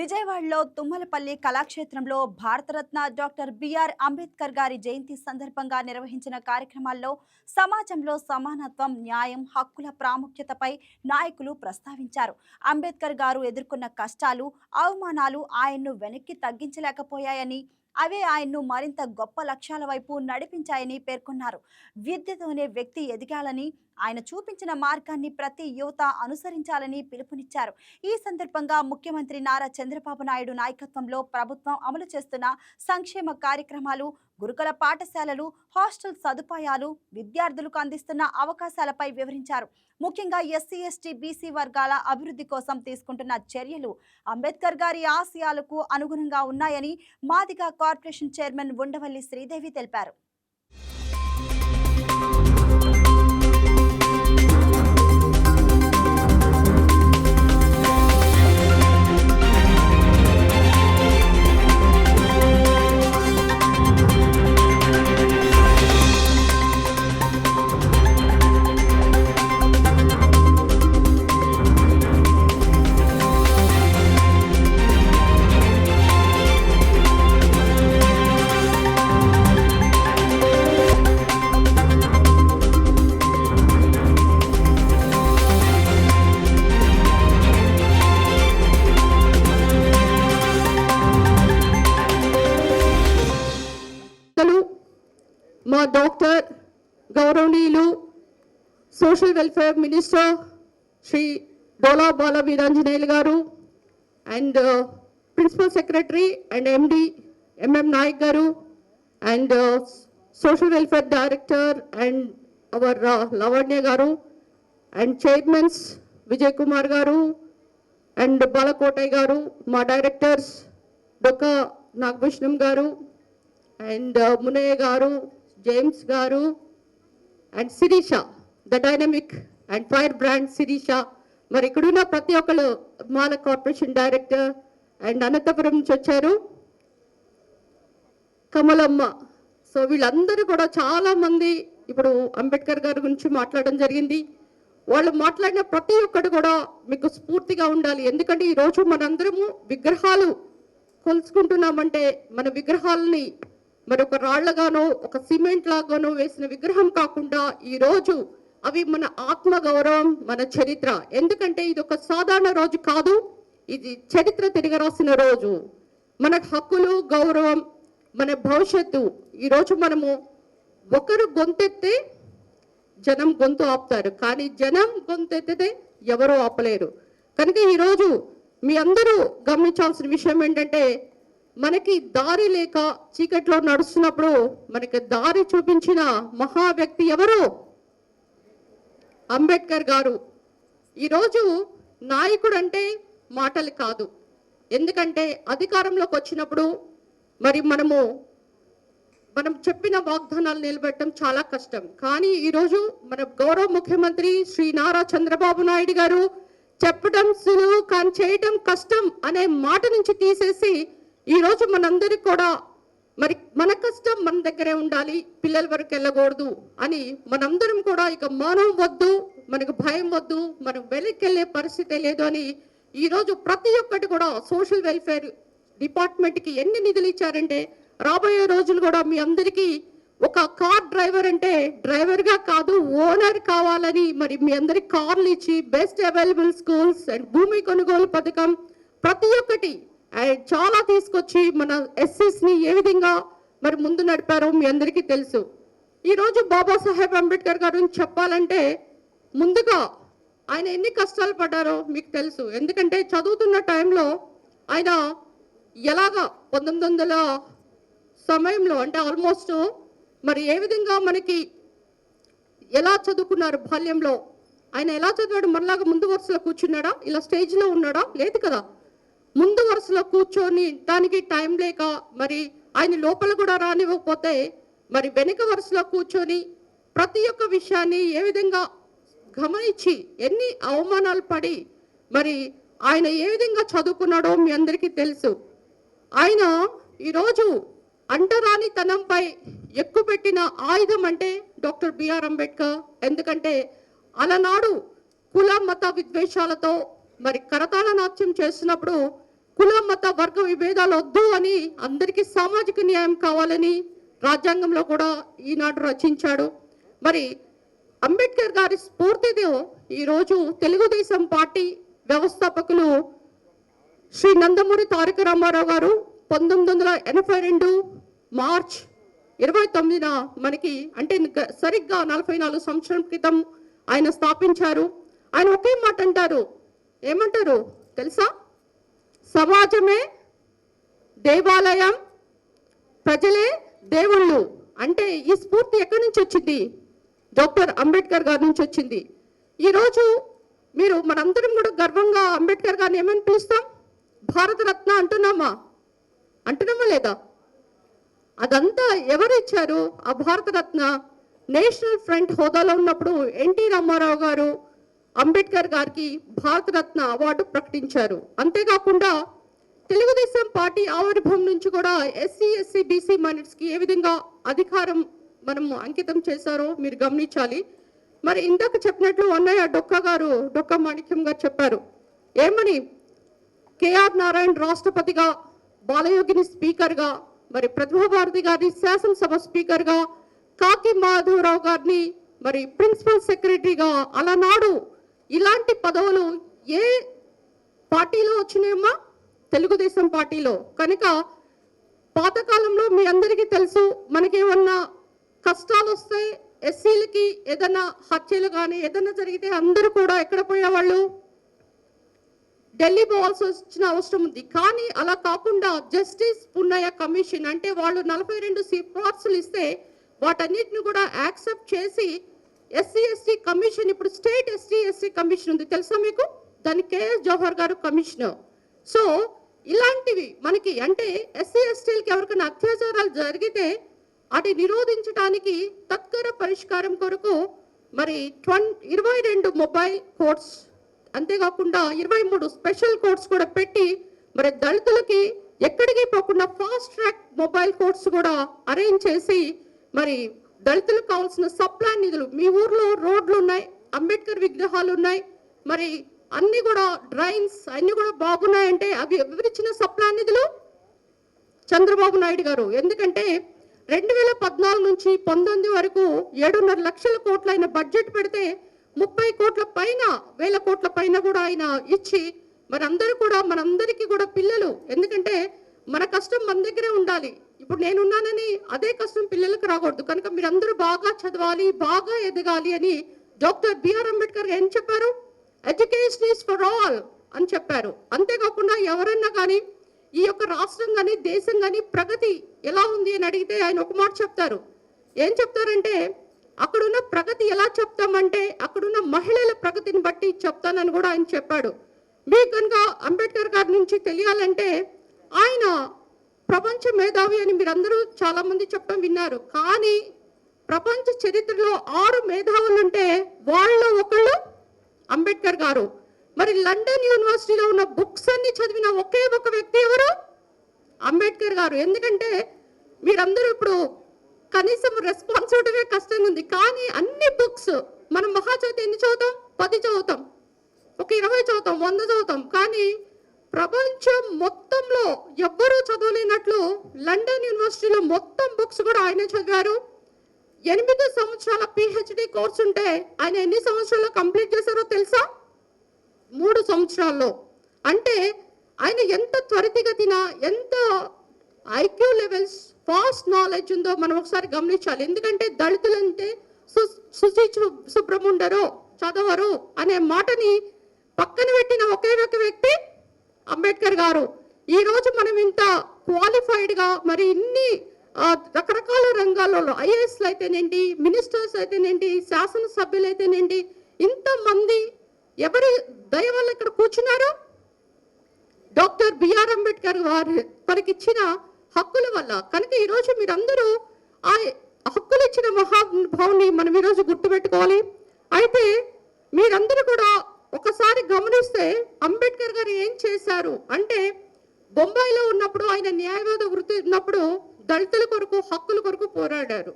విజయవాడలో తుమ్మలపల్లి కళాక్షేత్రంలో Bharat Ratna doctor BR Ambedkar గారి జయంతి సందర్భంగా నిర్వహించిన కార్యక్రమాల్లో సమాజంలో సమానత్వం, న్యాయం, హక్కుల ప్రాముఖ్యతపై నాయకులు ప్రస్తావించారు. అంబేద్కర్ గారు ఎదుర్కొన్న కష్టాలు, అవమానాలు ఆయన్ను వెనక్కి తగ్గించలేకపోయాయని, అవే ఆయన్ను మరింత గొప్ప లక్ష్యాల వైపు నడిపించాయని పేర్కొన్నారు. విద్యతోనే వ్యక్తి ఎదగాలని, ఆయన చూపించిన మార్గాన్ని ప్రతి యువత అనుసరించాలని పిలుపునిచ్చారు. ఈ సందర్భంగా ముఖ్యమంత్రి నారా చంద్రబాబు నాయుడు నాయకత్వంలో ప్రభుత్వం అమలు చేస్తున్న సంక్షేమ కార్యక్రమాలు, గురుకుల పాఠశాలలు, హాస్టల్ సదుపాయాలు, విద్యార్థులకు అందిస్తున్న అవకాశాలపై వివరించారు. ముఖ్యంగా ఎస్సీ, ఎస్టీ, బీసీ వర్గాల అభివృద్ధి కోసం తీసుకుంటున్న చర్యలు అంబేద్కర్ గారి ఆశయాలకు అనుగుణంగా ఉన్నాయని మాదిగ కార్పొరేషన్ చైర్మన్ ఉండవల్లి శ్రీదేవి తెలిపారు. మా డాక్టర్ గౌరవనీయులు social welfare minister Shri Dola Bala Veeranjaneyulu గారు and principal secretary and MD MM Nayak గారు and social welfare director and our Lavanya గారు అండ్ చైర్మన్స్ విజయ్ కుమార్ గారు అండ్ బాలకోటయ్య గారు, మా డైరెక్టర్స్ డొక్క నాగభూషణం గారు and Munayya garu, James garu and Sirisha, the dynamic and fire brand Sirisha, మరి ఇక్కడున్న ప్రతి ఒక్కరు Mala corporation director and Anantapuram నుంచి వచ్చారు కమలమ్మ. సో వీళ్ళందరూ కూడా చాలా మంది ఇప్పుడు అంబేద్కర్ గారి గురించి మాట్లాడడం జరిగింది. వాళ్ళు మాట్లాడిన ప్రతి ఒక్కటి కూడా మీకు స్ఫూర్తిగా ఉండాలి. ఎందుకంటే ఈరోజు మనందరము విగ్రహాలు కొలుచుకుంటున్నామంటే మన విగ్రహాలని మరి ఒక రాళ్లగానో ఒక సిమెంట్ లాగానో వేసిన విగ్రహం కాకుండా ఈరోజు అవి మన ఆత్మ గౌరవం, మన చరిత్ర. ఎందుకంటే ఇది ఒక సాధారణ రోజు కాదు, ఇది చరిత్ర తిరగరాసిన రోజు. మన హక్కులు, గౌరవం, మన భవిష్యత్తు. ఈరోజు మనము ఒకరు గొంతెత్తే జనం గొంతు ఆపుతారు, కానీ జనం గొంతెత్తితే ఎవరూ ఆపలేరు. కనుక ఈరోజు మీ అందరూ గమనించాల్సిన విషయం ఏంటంటే, మనకి దారి లేక చీకట్లో నడుస్తున్నప్పుడు మనకి దారి చూపించిన మహా వ్యక్తి ఎవరు? అంబేద్కర్ గారు. ఈరోజు నాయకుడు అంటే మాటలు కాదు, ఎందుకంటే అధికారంలోకి వచ్చినప్పుడు మరి మనం చెప్పిన వాగ్దానాలు నిలబెట్టడం చాలా కష్టం. కానీ ఈరోజు మన గౌరవ ముఖ్యమంత్రి శ్రీ నారా చంద్రబాబు నాయుడు గారు చెప్పడం సులువు కానీ చేయటం కష్టం అనే మాట నుంచి తీసేసి ఈరోజు మనందరికి కూడా మరి మన కష్టం మన దగ్గరే ఉండాలి, పిల్లల వరకు వెళ్ళకూడదు అని మనందరం కూడా ఇక మౌనం వద్దు, మనకు భయం వద్దు, మనం వెనక్కి వెళ్ళే పరిస్థితి లేదు అని ఈరోజు ప్రతి ఒక్కటి కూడా సోషల్ వెల్ఫేర్ డిపార్ట్మెంట్కి ఎన్ని నిధులు ఇచ్చారంటే, రాబోయే రోజులు కూడా మీ అందరికీ ఒక కార్ డ్రైవర్ అంటే డ్రైవర్గా కాదు ఓనర్ కావాలని మరి మీ అందరికి కార్లు ఇచ్చి బెస్ట్ అవైలబుల్ స్కూల్స్ అండ్ భూమి కొనుగోలు పథకం ప్రతి ఒక్కటి చాలా తీసుకొచ్చి మన ఎస్సీస్ని ఏ విధంగా మరి ముందు నడిపారో మీ అందరికీ తెలుసు. ఈరోజు బాబాసాహెబ్ అంబేద్కర్ గారు చెప్పాలంటే ముందుగా ఆయన ఎన్ని కష్టాలు పడ్డారో మీకు తెలుసు. ఎందుకంటే చదువుతున్న టైంలో ఆయన ఎలాగా 1900 సమయంలో అంటే ఆల్మోస్ట్ మరి ఏ విధంగా మనకి ఎలా చదువుకున్నారు బాల్యంలో, ఆయన ఎలా చదివాడు? మనలాగా ముందు వరుసలో కూర్చున్నాడా, ఇలా స్టేజ్లో ఉన్నాడా? లేదు కదా. ముందు వరుసలో కూర్చొని దానికి టైం లేక మరి ఆయన లోపల కూడా రానివ్వకపోతే మరి వెనుక వరుసలో కూర్చొని ప్రతి ఒక్క విషయాన్ని ఏ విధంగా గమనించి ఎన్ని అవమానాలు పడి మరి ఆయన ఏ విధంగా చదువుకున్నాడో మీ అందరికీ తెలుసు. ఆయన ఈరోజు అంటరానితనంపై ఎక్కుపెట్టిన ఆయుధం అంటే డాక్టర్ బిఆర్ అంబేద్కర్. ఎందుకంటే అలనాడు కుల మత విద్వేషాలతో మరి కరతాళ నాట్యం చేస్తున్నప్పుడు కుల మత వర్గ విభేదాలు వద్దు అని, అందరికీ సామాజిక న్యాయం కావాలని రాజ్యాంగంలో కూడా ఈనాడు రచించాడు. మరి అంబేద్కర్ గారి స్ఫూర్తితో ఈరోజు తెలుగుదేశం పార్టీ వ్యవస్థాపకులు శ్రీ నందమూరి తారక రామారావు గారు 1982 మార్చ్ 29న మనకి అంటే సరిగ్గా 44 సంవత్సరం క్రితం ఆయన స్థాపించారు. ఆయన ఒకే మాట అంటారు, ఏమంటారు తెలుసా? సమాజమే దేవాలయం, ప్రజలే దేవుళ్ళు. అంటే ఈ స్ఫూర్తి ఎక్కడి నుంచి వచ్చింది? డాక్టర్ అంబేద్కర్ గారి నుంచి వచ్చింది. ఈరోజు మీరు మనందరం కూడా గర్వంగా అంబేద్కర్ గారిని ఏమని పిలుస్తాం? భారతరత్న అంటున్నామా లేదా? అదంతా ఎవరు ఇచ్చారు? ఆ భారతరత్న నేషనల్ ఫ్రంట్ హోదాలో ఉన్నప్పుడు ఎన్టీ రామారావు గారు అంబేద్కర్ గారికి భారతరత్న అవార్డు ప్రకటించారు. అంతేకాకుండా తెలుగుదేశం పార్టీ ఆవిర్భావం నుంచి కూడా ఎస్సీ ఎస్సీ బీసీ మైనారిటీస్కి ఏ విధంగా అధికారం మనము అంకితం చేశారో మీరు గమనించాలి. మరి ఇందాక చెప్పినట్లు అన్నయ్య డొక్కా మాణిక్యం గారు చెప్పారు ఏమని, కేఆర్ నారాయణ రాష్ట్రపతిగా, బాలయోగిని స్పీకర్గా, మరి ప్రతిభా భారతి గారిని శాసనసభ స్పీకర్గా, కాకి మాధవరావు గారిని మరి ప్రిన్సిపల్ సెక్రటరీగా, అలనాడు ఇలాంటి పదవులు ఏ పార్టీలో వచ్చినాయమ్మా? తెలుగుదేశం పార్టీలో. కనుక పాతకాలంలో మీ అందరికీ తెలుసు, మనకేమన్నా కష్టాలు వస్తే ఎస్సీలకి ఏదైనా హత్యలు కానీ ఏదైనా జరిగితే అందరూ కూడా ఎక్కడ పోయేవాళ్ళు? ఢిల్లీ పోవాల్సి వచ్చిన అవసరం ఉంది. కానీ అలా కాకుండా జస్టిస్ పున్నయ్య కమిషన్ అంటే వాళ్ళు 42 సిఫార్సులు ఇస్తే వాటన్నిటిని కూడా యాక్సెప్ట్ చేసి ఎస్సీ ఎస్టీ కమిషన్, ఇప్పుడు స్టేట్ ఎస్టీ ఎస్టీ కమిషన్ ఉంది తెలుసా మీకు? దాని కేఎస్ జవహర్ గారు కమిషనర్. సో ఇలాంటివి మనకి అంటే ఎస్సీ ఎస్టీలకి ఎవరికైనా అత్యాచారాలు జరిగితే అది నిరోధించడానికి తత్వర పరిష్కారం కొరకు మరి 22 మొబైల్ కోర్ట్స్, అంతేకాకుండా 23 స్పెషల్ కోర్ట్స్ కూడా పెట్టి మరి దళితులకి ఎక్కడికి పోకుండా ఫాస్ట్ ట్రాక్ మొబైల్ కోర్ట్స్ కూడా అరేంజ్ చేసి మరి దళితులకు కావాల్సిన సప్లాన్ నిధులు, మీ ఊర్లో రోడ్లు ఉన్నాయి, అంబేద్కర్ విగ్రహాలు ఉన్నాయి, మరి అన్ని కూడా డ్రైన్స్ అన్ని కూడా బాగున్నాయంటే అవి ఎవరిచ్చిన సప్లాన్ నిధులు? చంద్రబాబు నాయుడు గారు. ఎందుకంటే 2014 నుంచి 19 వరకు 7.5 లక్షల కోట్ల ఆయన బడ్జెట్ పెడితే 30 కోట్ల పైన, 1000 కోట్ల పైన కూడా ఆయన ఇచ్చి మరి అందరూ కూడా మనందరికీ కూడా పిల్లలు, ఎందుకంటే మన కష్టం మన దగ్గరే ఉండాలి. ఇప్పుడు నేనున్నానని అదే కష్టం పిల్లలకు రాకూడదు. కనుక మీరందరూ బాగా చదవాలి, బాగా ఎదగాలి అని డాక్టర్ బిఆర్ అంబేద్కర్ ఏం చెప్పారు? ఎడ్యుకేషన్ ఈజ్ ఫర్ ఆల్ అని చెప్పారు. అంతేకాకుండా ఎవరన్నా కానీ ఈ యొక్క రాష్ట్రం కానీ దేశం కానీ ప్రగతి ఎలా ఉంది అని అడిగితే ఆయన ఒక మాట చెప్తారు. ఏం చెప్తారంటే, అక్కడున్న ప్రగతి ఎలా చెప్తామంటే అక్కడున్న మహిళల ప్రగతిని బట్టి చెప్తానని కూడా ఆయన చెప్పాడు. మీకు కనుక అంబేద్కర్ గారి నుంచి తెలియాలంటే ఆయన ప్రపంచ మేధావి అని మీరందరూ చాలా మంది చెప్పడం విన్నారు. కానీ ప్రపంచ చరిత్రలో 6 మేధావులు ఉంటే వాళ్ళలో ఒకళ్ళు అంబేద్కర్ గారు. మరి లండన్ యూనివర్సిటీలో ఉన్న బుక్స్ అన్ని చదివిన ఒకే ఒక వ్యక్తి ఎవరు? అంబేద్కర్ గారు. ఎందుకంటే మీరందరూ ఇప్పుడు కనీసం రెస్పాన్స్ అవడమే కష్టంగా ఉంది. కానీ అన్ని బుక్స్ మనం మహా చదివితే ఎన్ని చదువుతాం? 10 చదువుతాం, ఒక 20 చదువుతాం, 100 చదువుతాం. కానీ ప్రపంచం మొత్తంలో ఎవ్వరూ చదవలేనట్లు లండన్ యూనివర్సిటీలో మొత్తం బుక్స్ కూడా ఆయనే చదివారు. 8 సంవత్సరాల పిహెచ్డి కోర్సు ఉంటే ఆయన ఎన్ని సంవత్సరాల్లో కంప్లీట్ చేశారో తెలుసా? 3 సంవత్సరాల్లో. అంటే ఆయన ఎంత త్వరితగతిన, ఎంత ఐక్యూ లెవెల్స్, ఫాస్ట్ నాలెడ్జ్ ఉందో మనం ఒకసారి గమనించాలి. ఎందుకంటే దళితులంటే శుభ్రం ఉండరు, చదవరు అనే మాటని పక్కన పెట్టిన ఒకే ఒక వ్యక్తి అంబేద్కర్ గారు. ఈ రోజు మనం ఇంత క్వాలిఫైడ్గా మరి ఇన్ని రకరకాల రంగాలలో ఐఏఎస్లు అయితేనేంటి, మినిస్టర్స్ అయితేనేంటి, శాసనసభ్యులు అయితేనేంటి, ఇంతమంది ఎవరి దయ వల్ల ఇక్కడ కూర్చున్నారు? డాక్టర్ బిఆర్ అంబేద్కర్ వారు మనకిచ్చిన హక్కుల వల్ల. కనుక ఈరోజు మీరందరూ ఆ హక్కులు ఇచ్చిన మహాభావుని మనం ఈరోజు గుర్తుపెట్టుకోవాలి. అయితే మీరందరూ కూడా ఒకసారి గమనిస్తే అంబేద్కర్ గారు ఏం చేశారు అంటే, బొంబాయిలో ఉన్నప్పుడు ఆయన న్యాయవాద వృత్తి ఉన్నప్పుడు దళితుల కొరకు, హక్కుల కొరకు పోరాడారు.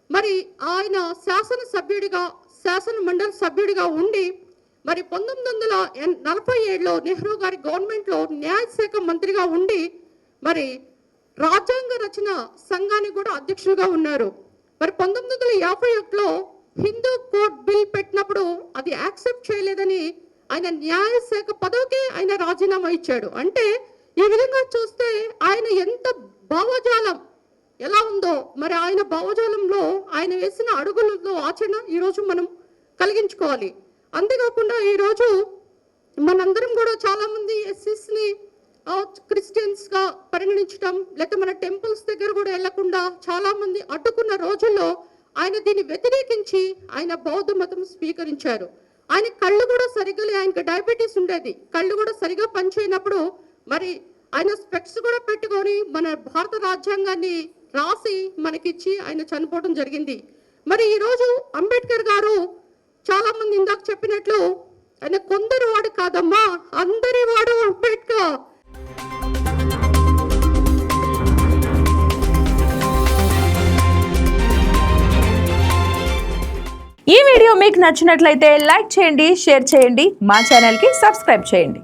మరి ఆయన శాసన మండలి సభ్యుడిగా ఉండి మరి 1947లో నెహ్రూ గారి గవర్నమెంట్లో న్యాయశాఖ మంత్రిగా ఉండి మరి రాజ్యాంగ రచన సంఘానికి కూడా అధ్యక్షులుగా ఉన్నారు. మరి 1951లో హిందూ కోడ్ బిల్ పెట్టినప్పుడు అది యాక్సెప్ట్ చేయలేదని ఆయన న్యాయశాఖ పదవికి ఆయన రాజీనామా ఇచ్చాడు. అంటే ఈ విధంగా చూస్తే ఆయన ఎంత భావజాలం ఎలా ఉందో, మరి ఆయన భావజాలంలో ఆయన వేసిన అడుగులతో ఆచరణ ఈరోజు మనం కలిగించుకోవాలి. అంతేకాకుండా ఈరోజు మనందరం కూడా చాలామంది ఎస్సీస్ని క్రిస్టియన్స్గా పరిగణించడం, లేకపోతే మన టెంపుల్స్ దగ్గర కూడా వెళ్లకుండా చాలామంది అడ్డుకున్న రోజుల్లో ఆయన దీన్ని వ్యతిరేకించి ఆయన బౌద్ధ మతం స్వీకరించారు. ఆయన కళ్ళు కూడా సరిగ్గా ఆయనకు డయాబెటీస్ ఉండేది, కళ్ళు కూడా సరిగా పనిచేయనప్పుడు మరి ఆయన స్పెక్స్ కూడా పెట్టుకొని మన భారత రాజ్యాంగాన్ని రాసి మనకిచ్చి ఆయన చనిపోవడం జరిగింది. మరి ఈరోజు అంబేద్కర్ గారు చాలా మంది ఇందాక చెప్పినట్లు ఆయన కొందరు వాడు కాదమ్మా, అందరి వాడు అంబేద్కర్. ఈ వీడియో మీకు నచ్చినట్లయితే లైక్ చేయండి, షేర్ చేయండి, మా ఛానల్కి సబ్స్క్రైబ్ చేయండి.